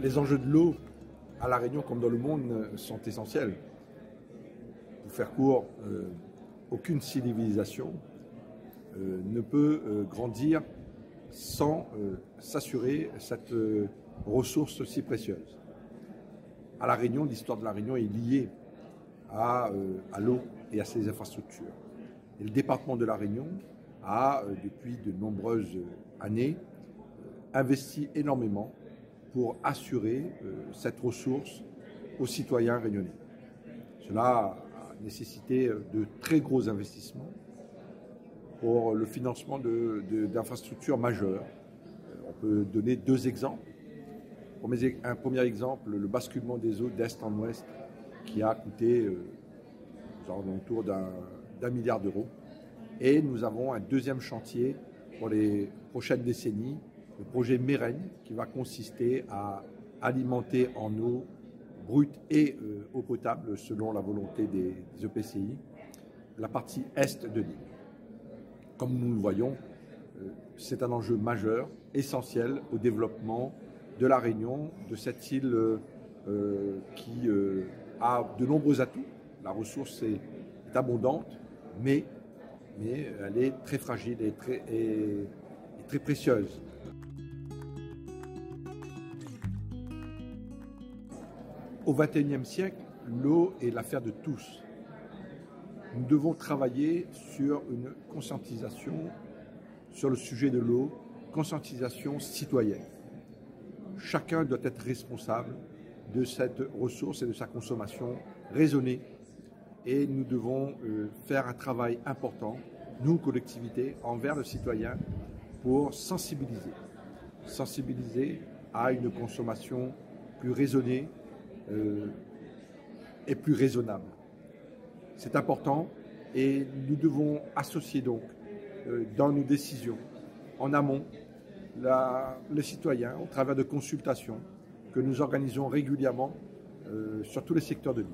Les enjeux de l'eau à La Réunion comme dans le monde sont essentiels. Pour faire court, aucune civilisation ne peut grandir sans s'assurer cette ressource si précieuse. À La Réunion, l'histoire de La Réunion est liée à l'eau et à ses infrastructures. Et le département de La Réunion a, depuis de nombreuses années, investi énormément pour assurer cette ressource aux citoyens réunionnais. Cela a nécessité de très gros investissements pour le financement d'infrastructures majeures. On peut donner deux exemples. Un premier exemple, le basculement des eaux d'est en ouest, qui a coûté autour d'1 milliard d'euros. Et nous avons un deuxième chantier pour les prochaines décennies, le projet Mérène, qui va consister à alimenter en eau brute et eau potable, selon la volonté des EPCI, la partie est de l'île. Comme nous le voyons, c'est un enjeu majeur, essentiel au développement de La Réunion, de cette île qui a de nombreux atouts. La ressource est abondante, mais elle est très fragile et très précieuse. Au XXIe siècle, l'eau est l'affaire de tous. Nous devons travailler sur une conscientisation sur le sujet de l'eau, conscientisation citoyenne. Chacun doit être responsable de cette ressource et de sa consommation raisonnée. Et nous devons faire un travail important, nous, collectivités, envers le citoyen, pour sensibiliser à une consommation plus raisonnée et plus raisonnable. C'est important et nous devons associer donc dans nos décisions, en amont, les citoyens au travers de consultations que nous organisons régulièrement sur tous les secteurs de l'île.